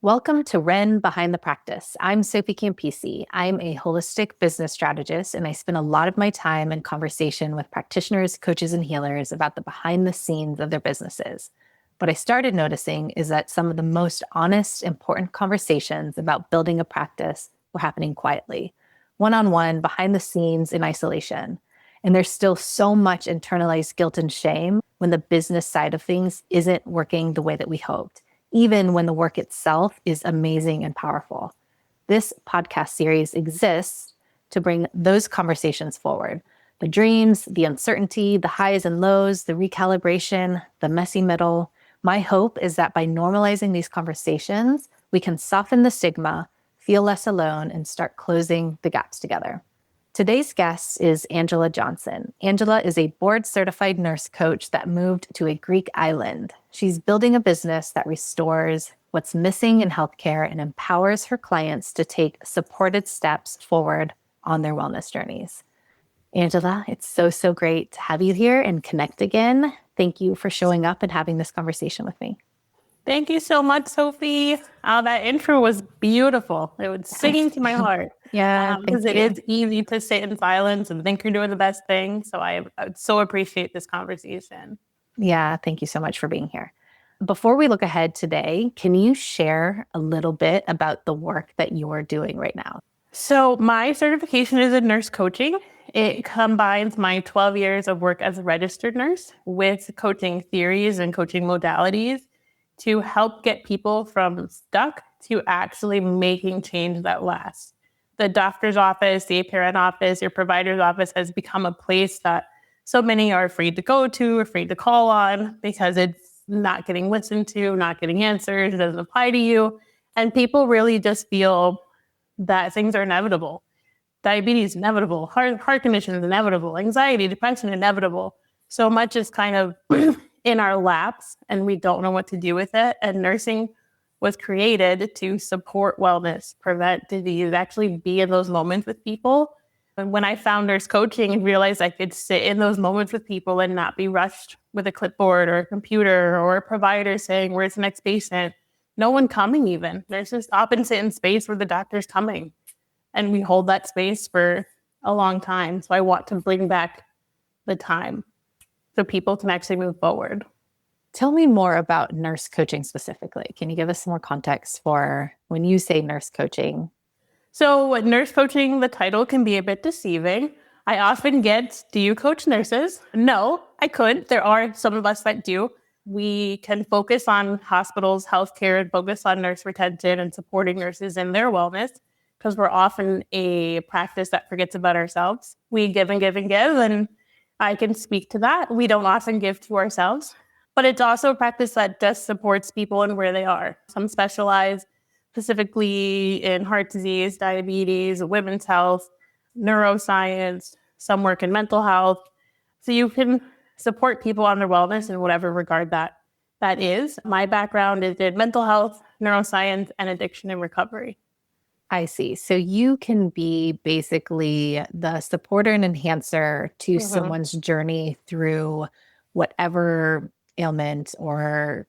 Welcome to Ren Behind the Practice. I'm Sophie Campisi. I'm a holistic business strategist, and I spend a lot of my time in conversation with practitioners, coaches, and healers about the behind the scenes of their businesses. What I started noticing is that some of the most honest, important conversations about building a practice were happening quietly, one-on-one, behind the scenes, in isolation. And there's still so much internalized guilt and shame when the business side of things isn't working the way that we hoped, even when the work itself is amazing and powerful. This podcast series exists to bring those conversations forward. The dreams, the uncertainty, the highs and lows, the recalibration, the messy middle. My hope is that by normalizing these conversations, we can soften the stigma, feel less alone, and start closing the gaps together. Today's guest is Angela Johnson. Angela is a board-certified nurse coach that moved to a Greek island. She's building a business that restores what's missing in healthcare and empowers her clients to take supported steps forward on their wellness journeys. Angela, it's so great to have you here and connect again. Thank you for showing up and having this conversation with me. Thank you so much, Sophie. That intro was beautiful. It was singing to my heart. Yeah, because it is easy to sit in silence and think you're doing the best thing. So I so appreciate this conversation. Yeah, thank you so much for being here. Before we look ahead today, can you share a little bit about the work that you're doing right now? So my certification is in nurse coaching. It combines my 12 years of work as a registered nurse with coaching theories and coaching modalities to help get people from stuck to actually making change that lasts. The doctor's office, the parent office, your provider's office has become a place that so many are afraid to go to, afraid to call on because it's not getting listened to, not getting answers, it doesn't apply to you. And people really just feel that things are inevitable. Diabetes is inevitable, heart condition is inevitable, anxiety, depression inevitable. So much is kind of in our laps and we don't know what to do with it. And nursing was created to support wellness, prevent disease, actually be in those moments with people. And when I found nurse coaching and realized I could sit in those moments with people and not be rushed with a clipboard or a computer or a provider saying, where's the next patient? No one coming even. There's just stop and sit in space where the doctor's coming. And we hold that space for a long time. So I want to bring back the time so people can actually move forward. Tell me more about nurse coaching specifically. Can you give us some more context for when you say nurse coaching? So nurse coaching, the title can be a bit deceiving. I often get, do you coach nurses? No, I could. There are some of us that do. We can focus on hospitals, healthcare, and focus on nurse retention and supporting nurses in their wellness because we're often a practice that forgets about ourselves. We give and give and give, and I can speak to that. We don't often give to ourselves. But it's also a practice that just supports people and where they are. Some specialize specifically in heart disease, diabetes, women's health, neuroscience. Some work in mental health. So you can support people on their wellness in whatever regard that is. My background is in mental health, neuroscience, and addiction and recovery. I see. So you can be basically the supporter and enhancer to someone's journey through whatever ailment or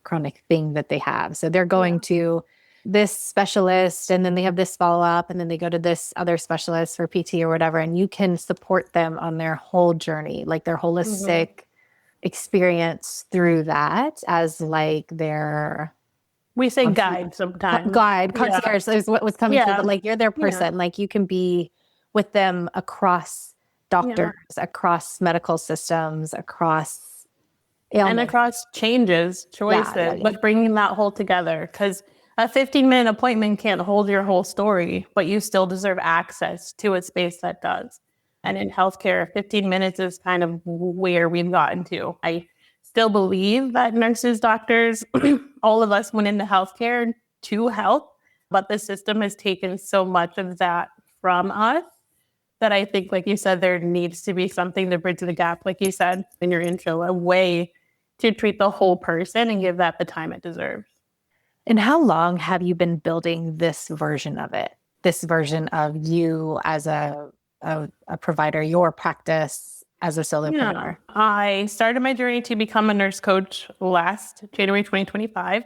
chronic thing that they have. So they're going to this specialist and then they have this follow-up and then they go to this other specialist for PT or whatever, and you can support them on their whole journey, like their holistic experience through that as like their... We say guide sometimes. Guide, concierge is what was coming through, but like you're their person. Like you can be with them across doctors, across medical systems, across ailments. And across changes, choices, but bringing that whole together. Because a 15-minute appointment can't hold your whole story, but you still deserve access to a space that does. And in healthcare, 15 minutes is kind of where we've gotten to. I still believe that nurses, doctors, all of us went into healthcare to help, but the system has taken so much of that from us that I think, like you said, there needs to be something to bridge the gap, like you said in your intro, a way to treat the whole person and give that the time it deserves. And how long have you been building this version of it? This version of you as a provider, your practice as a solopreneur? I started my journey to become a nurse coach last January 2025.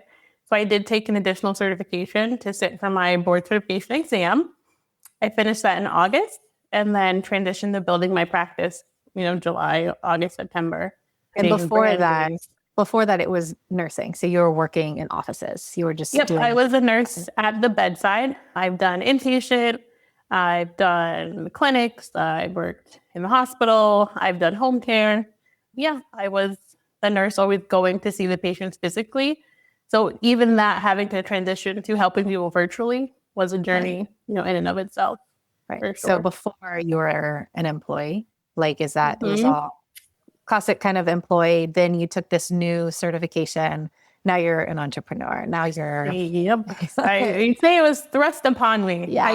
So I did take an additional certification to sit for my board certification exam. I finished that in August and then transitioned to building my practice, July, August, September. And before that, it was nursing. So you were working in offices. You were just Yep, I doing. was a nurse at the bedside. I've done inpatient, I've done clinics, I've worked in the hospital, I've done home care. Yeah, I was the nurse always going to see the patients physically. So even that having to transition to helping people virtually was a journey, in and of itself. Right. For So sure. before you were an employee, like, is that it was Mhm. all classic kind of employee. Then you took this new certification. Now you're an entrepreneur. Now you're. Yep. I say it was thrust upon me. Yeah.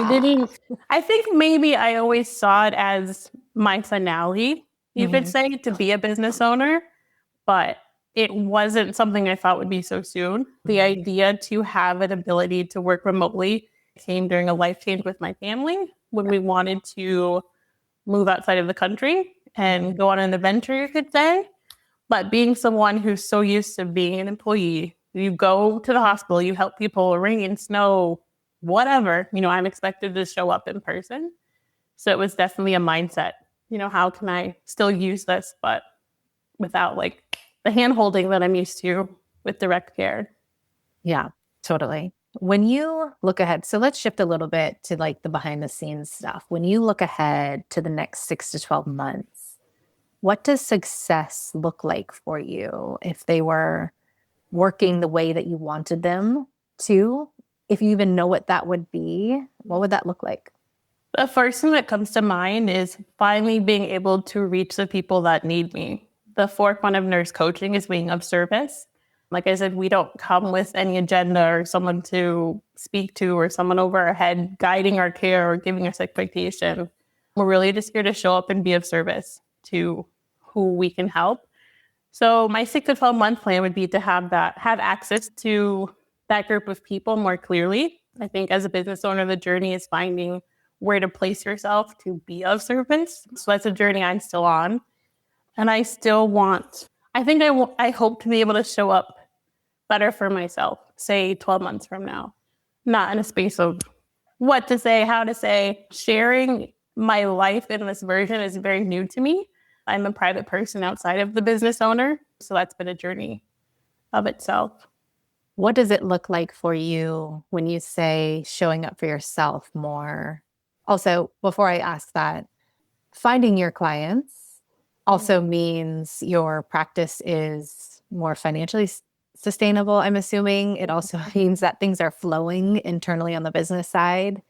I think maybe I always saw it as my finale, you could say, to be a business owner, but it wasn't something I thought would be so soon. The idea to have an ability to work remotely came during a life change with my family when we wanted to move outside of the country and go on an adventure, you could say. But being someone who's so used to being an employee, you go to the hospital, you help people, rain, snow, whatever, I'm expected to show up in person. So it was definitely a mindset. How can I still use this, but without like the hand holding that I'm used to with direct care? Yeah, totally. When you look ahead, so let's shift a little bit to like the behind the scenes stuff. When you look ahead to the next 6 to 12 months, what does success look like for you if they were working the way that you wanted them to? If you even know what that would be, what would that look like? The first thing that comes to mind is finally being able to reach the people that need me. The forefront of nurse coaching is being of service. Like I said, we don't come with any agenda or someone to speak to or someone over our head guiding our care or giving us expectation. We're really just here to show up and be of service to who we can help. So my 6 to 12 month plan would be to have access to that group of people more clearly. I think as a business owner, the journey is finding where to place yourself to be of service. So that's a journey I'm still on. And I still want, I think I hope to be able to show up better for myself, say 12 months from now, not in a space of what to say, how to say. Sharing my life in this version is very new to me. I'm a private person outside of the business owner. So that's been a journey of itself. What does it look like for you when you say showing up for yourself more? Also, before I ask that, finding your clients also means your practice is more financially sustainable. I'm assuming it also means that things are flowing internally on the business side,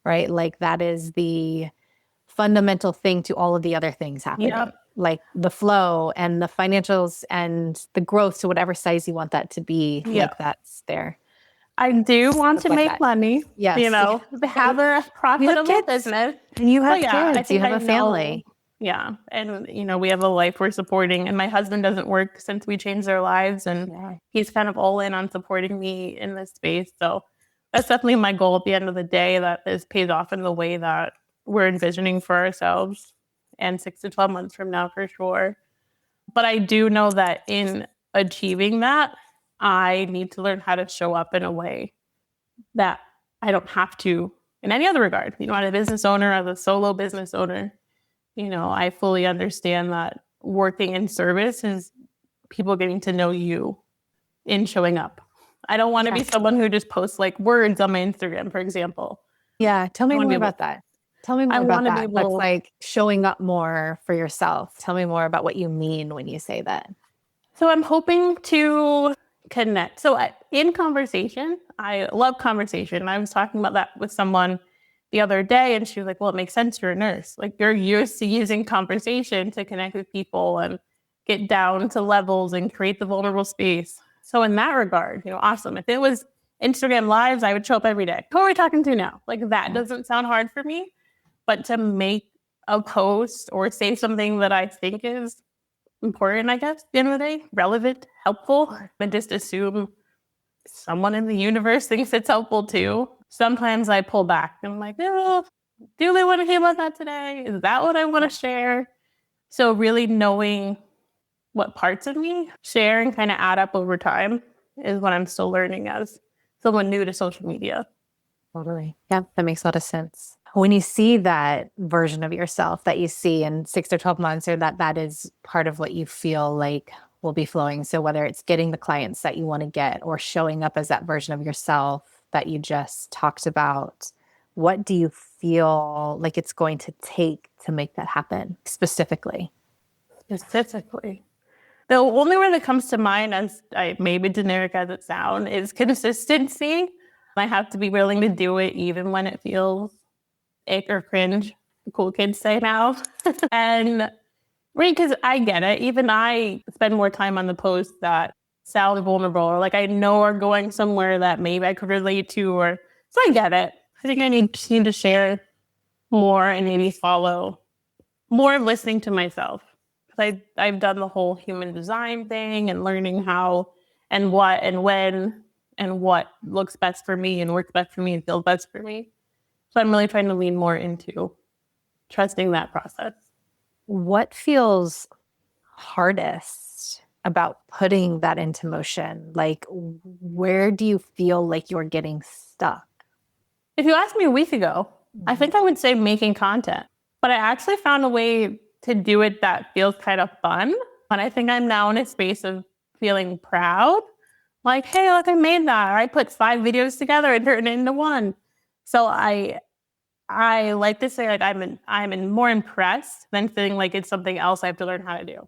right? Like that is the fundamental thing to all of the other things happening. Yep. Like the flow and the financials and the growth to whatever size you want that to be, like that's there. I do want to Like make that. money, Yes. to have a profitable kids. business. And you have But yeah, I kids, you think have I a family. know. Yeah. And, we have a life we're supporting. And my husband doesn't work since we changed our lives. And he's kind of all in on supporting me in this space. So that's definitely my goal at the end of the day, that this pays off in the way that we're envisioning for ourselves. And 6 to 12 months from now, for sure. But I do know that in achieving that, I need to learn how to show up in a way that I don't have to in any other regard. As a business owner, as a solo business owner, I fully understand that working in service is people getting to know you in showing up. I don't want to be someone who just posts like words on my Instagram, for example. Yeah. Tell me more about that. Tell me more about that. That's like showing up more for yourself. Tell me more about what you mean when you say that. So I'm hoping to connect. So in conversation, I love conversation. I was talking about that with someone the other day, and she was like, well, it makes sense. You're a nurse. Like, you're used to using conversation to connect with people and get down to levels and create the vulnerable space. So in that regard, awesome. If it was Instagram lives, I would show up every day. Who are we talking to now? Like, that doesn't sound hard for me. But to make a post or say something that I think is important, I guess, at the end of the day, relevant, helpful, and just assume someone in the universe thinks it's helpful too. Sometimes I pull back and I'm like, oh, do they want to hear about that today? Is that what I want to share? So really knowing what parts of me share and kind of add up over time. is what I'm still learning as someone new to social media. Totally. Yeah, that makes a lot of sense. When you see that version of yourself that you see in 6 or 12 months, or that is part of what you feel like will be flowing. So whether it's getting the clients that you want to get or showing up as that version of yourself that you just talked about, what do you feel like it's going to take to make that happen specifically? Specifically, the only word that comes to mind, as maybe generic as it sounds, is consistency. I have to be willing to do it even when it feels ick or cringe. The cool kids say now. And because I get it. Even I spend more time on the posts that sound vulnerable or like I know are going somewhere that maybe I could relate to, or so I get it. I think I need to share more and maybe follow more of listening to myself. I've done the whole human design thing and learning how and what and when and what looks best for me and works best for me and feels best for me. So I'm really trying to lean more into trusting that process. What feels hardest about putting that into motion? Like, where do you feel like you're getting stuck? If you asked me a week ago, I think I would say making content, but I actually found a way to do it that feels kind of fun. And I think I'm now in a space of feeling proud. Like, hey, look, I made that. Or I put 5 videos together and turned it into one. So I like to say like I'm more impressed than feeling like it's something else I have to learn how to do.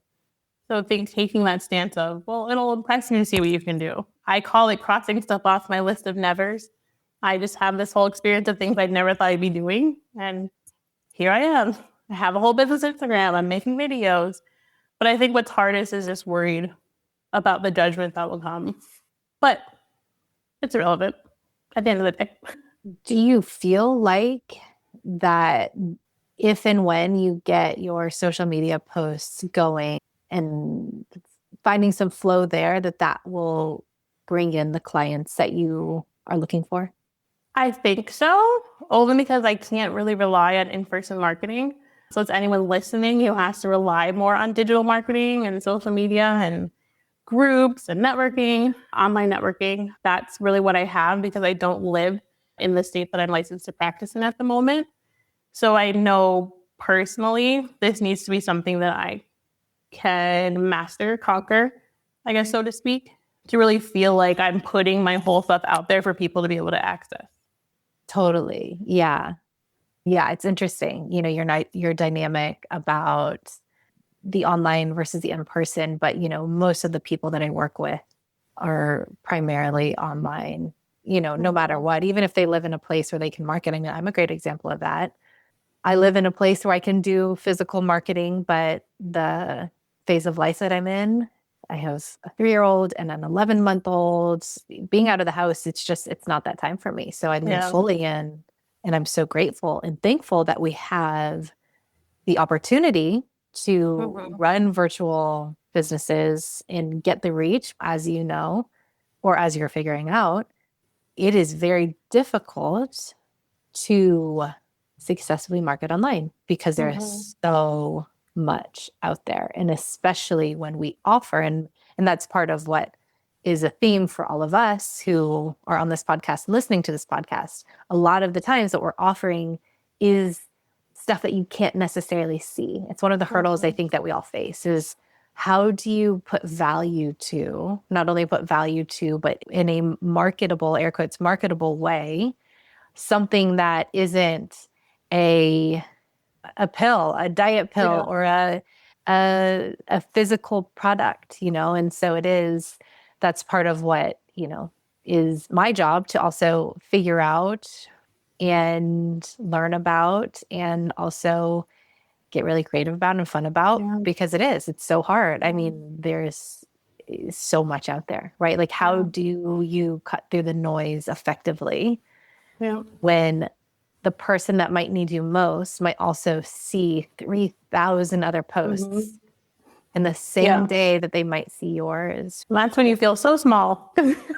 So taking that stance of, well, it'll impress you to see what you can do. I call it crossing stuff off my list of nevers. I just have this whole experience of things I never thought I'd be doing. And here I am. I have a whole business Instagram. I'm making videos. But I think what's hardest is just worried about the judgment that will come. But it's irrelevant at the end of the day. Do you feel like that if and when you get your social media posts going and finding some flow there, that will bring in the clients that you are looking for? I think so, only because I can't really rely on in-person marketing. So it's anyone listening who has to rely more on digital marketing and social media and groups and networking, online networking. That's really what I have because I don't live in the state that I'm licensed to practice in at the moment. So I know personally this needs to be something that I can master, conquer, I guess, so to speak, to really feel like I'm putting my whole stuff out there for people to be able to access. Totally. Yeah. Yeah. It's interesting. You know, your dynamic about the online versus the in-person, but most of the people that I work with are primarily online, no matter what, even if they live in a place where they can market. I mean, I'm a great example of that. I live in a place where I can do physical marketing, but the phase of life that I'm in, I have a 3-year-old and an 11-month-old. Being out of the house, it's not that time for me. So I live fully in, and I'm so grateful and thankful that we have the opportunity to run virtual businesses and get the reach, as you know, or as you're figuring out. It is very difficult to successfully market online because there is so much out there. And especially when we offer, and that's part of what is a theme for all of us who are on this podcast, listening to this podcast. A lot of the times that we're offering is stuff that you can't necessarily see. It's one of the hurdles I think that we all face is how do you put value to, not only put value to, but in a marketable, air quotes, marketable way, something that isn't a pill, a diet pill, or a physical product, and so that's part of what, is my job to also figure out and learn about and also get really creative about and fun about because it's so hard. I mean, there's so much out there, right? Like how do you cut through the noise effectively when the person that might need you most might also see 3,000 other posts in the same day that they might see yours? That's when you feel so small.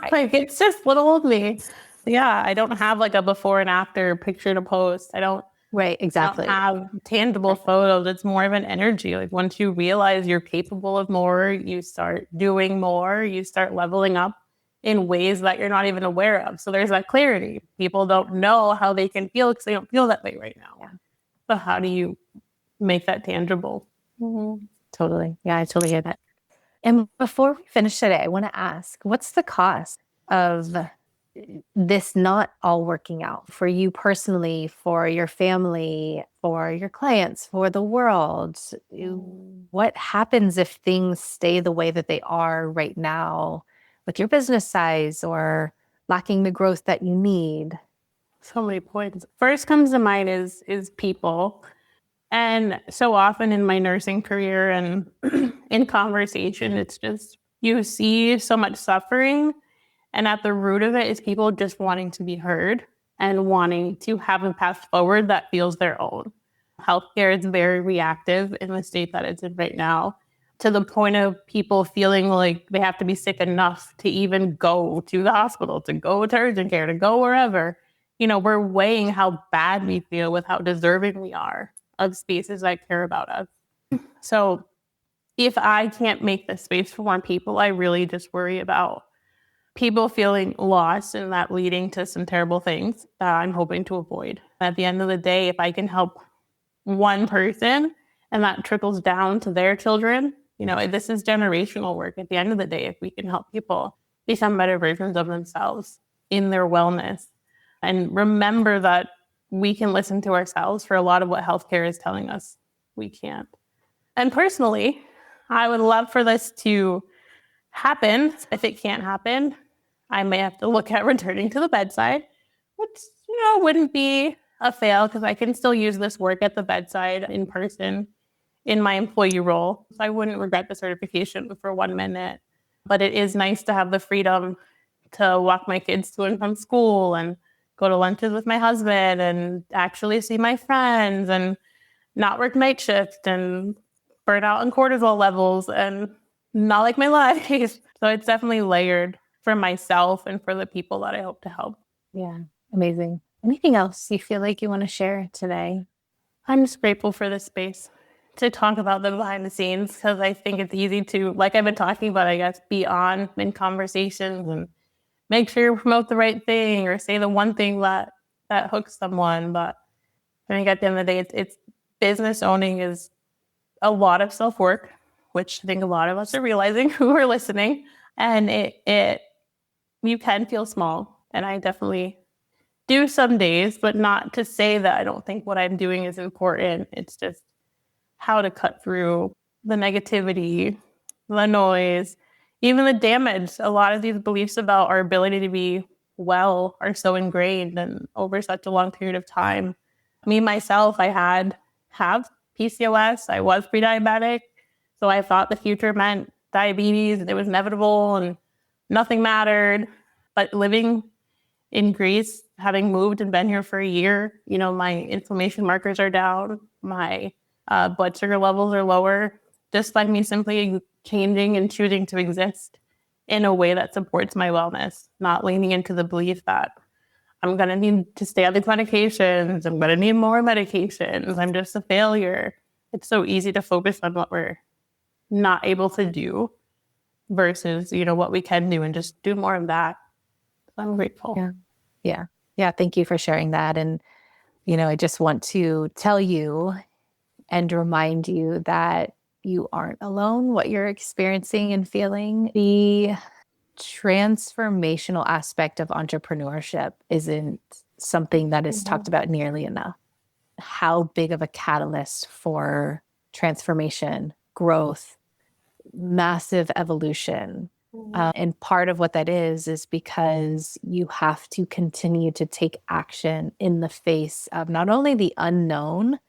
Like it's just little old me. Yeah, I don't have like a before and after picture to post. Right, exactly. I don't have tangible photos. It's more of an energy. Like once you realize you're capable of more, you start doing more, you start leveling up in ways that you're not even aware of. So there's that clarity. People don't know how they can feel because they don't feel that way right now. Yeah. So how do you make that tangible? Totally. Yeah, I totally hear that. And before we finish today, I want to ask, what's the cost of this not all working out for you personally, for your family, for your clients, for the world? What happens if things stay the way that they are right now with your business size or lacking the growth that you need? So many points. First comes to mind is people. And so often in my nursing career and in conversation, it's just you see so much suffering. And at the root of it is people just wanting to be heard and wanting to have a path forward that feels their own. Healthcare is very reactive in the state that it's in right now, to the point of people feeling like they have to be sick enough to even go to the hospital, to go to urgent care, to go wherever. We're weighing how bad we feel with how deserving we are of spaces that care about us. So if I can't make the space for more people, I really just worry about people feeling lost and that leading to some terrible things that I'm hoping to avoid. At the end of the day, if I can help one person and that trickles down to their children, this is generational work. At the end of the day, if we can help people become better versions of themselves in their wellness, and remember that we can listen to ourselves for a lot of what healthcare is telling us we can't. And personally, I would love for this to happen. If it can't happen, I may have to look at returning to the bedside, which, wouldn't be a fail because I can still use this work at the bedside in person in my employee role. So I wouldn't regret the certification for 1 minute. But it is nice to have the freedom to walk my kids to and from school and go to lunches with my husband and actually see my friends and not work night shift and burn out on cortisol levels and not like my life. So it's definitely layered for myself and for the people that I hope to help. Yeah, amazing. Anything else you feel like you want to share today? I'm just grateful for this space to talk about the behind the scenes because I think it's easy to, like I've been talking about, I guess, be on in conversations and make sure you promote the right thing or say the one thing that hooks someone. But I think at the end of the day, it's business owning is a lot of self-work, which I think a lot of us are realizing who are listening. And it you can feel small. And I definitely do some days, but not to say that I don't think what I'm doing is important. It's just how to cut through the negativity, the noise, even the damage. A lot of these beliefs about our ability to be well are so ingrained and over such a long period of time. Me, myself, I have PCOS. I was pre-diabetic. So I thought the future meant diabetes and it was inevitable and nothing mattered. But living in Greece, having moved and been here for a year, my inflammation markers are down. My blood sugar levels are lower, just by me simply changing and choosing to exist in a way that supports my wellness, not leaning into the belief that I'm going to need to stay on these medications. I'm going to need more medications. I'm just a failure. It's so easy to focus on what we're not able to do versus, what we can do and just do more of that. So I'm grateful. Yeah. Yeah. Yeah. Thank you for sharing that. And, I just want to tell you and remind you that you aren't alone, what you're experiencing and feeling. The transformational aspect of entrepreneurship isn't something that is talked about nearly enough. How big of a catalyst for transformation, growth, massive evolution. And part of what that is because you have to continue to take action in the face of not only the unknown,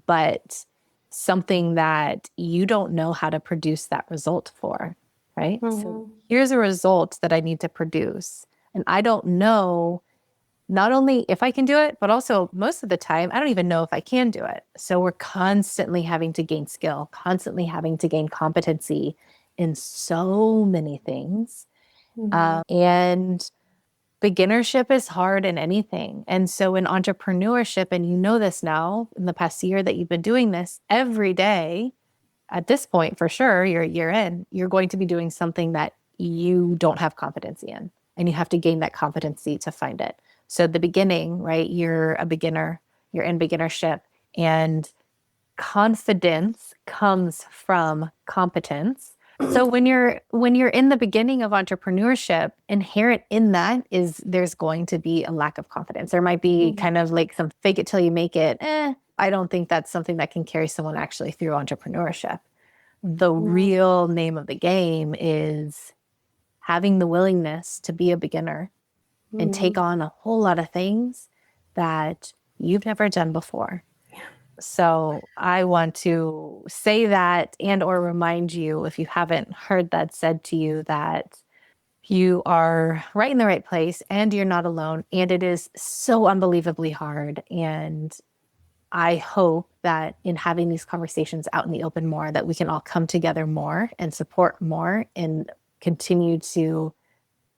but something that you don't know how to produce that result for, right? So here's a result that I need to produce. And I don't know not only if I can do it, but also most of the time, I don't even know if I can do it. So we're constantly having to gain skill, constantly having to gain competency in so many things. And beginnership is hard in anything. And so in entrepreneurship, and you know this now in the past year that you've been doing this every day, at this point, for sure, you're a year in, you're going to be doing something that you don't have competency in, and you have to gain that competency to find it. So the beginning, right? You're a beginner, you're in beginnership, and confidence comes from competence. So when you're in the beginning of entrepreneurship, inherent in that is there's going to be a lack of confidence. There might be kind of like some fake it till you make it. I don't think that's something that can carry someone actually through entrepreneurship. The real name of the game is having the willingness to be a beginner and take on a whole lot of things that you've never done before. So I want to say that and or remind you, if you haven't heard that said to you, that you are right in the right place and you're not alone. And it is so unbelievably hard. And I hope that in having these conversations out in the open more, that we can all come together more and support more and continue to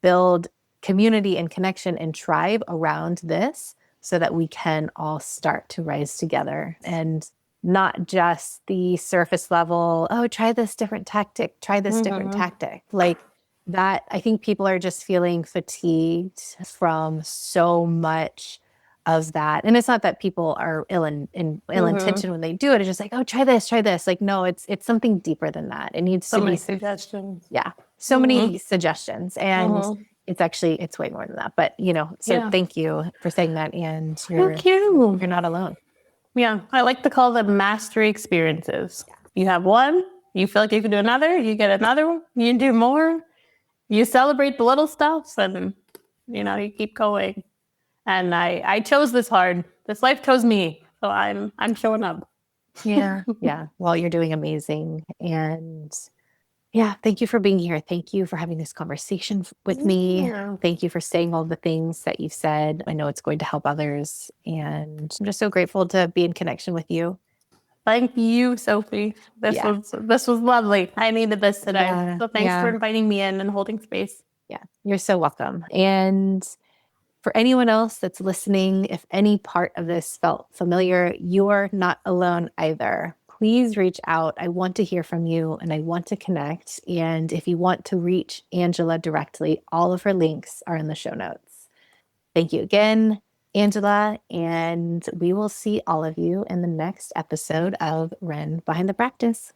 build community and connection and tribe around this, so that we can all start to rise together, and not just the surface level, oh, try this different tactic, try this different tactic. Like that, I think people are just feeling fatigued from so much of that. And it's not that people are ill intention when they do it. It's just like, oh, try this, try this. Like, no, it's something deeper than that. It needs So to many be suggestions. yeah, so many suggestions, and it's way more than that. But so thank you for saying that, and Thank you. you're not alone. Yeah, I like to call them mastery experiences. You have one, you feel like you can do another, you get another one, you do more, you celebrate the little stuff, and you keep going. And I chose this hard. This life chose me, so I'm showing up. Yeah. Well, you're doing amazing, and yeah, thank you for being here. Thank you for having this conversation with me. Thank you for saying all the things that you've said. I know it's going to help others, and I'm just so grateful to be in connection with you. Thank you, Sophie. This was lovely. I needed this today. So thanks for inviting me in and holding space. Yeah, you're so welcome. And for anyone else that's listening, if any part of this felt familiar, you're not alone either. Please reach out. I want to hear from you and I want to connect. And if you want to reach Angela directly, all of her links are in the show notes. Thank you again, Angela, and we will see all of you in the next episode of Ren Behind the Practice.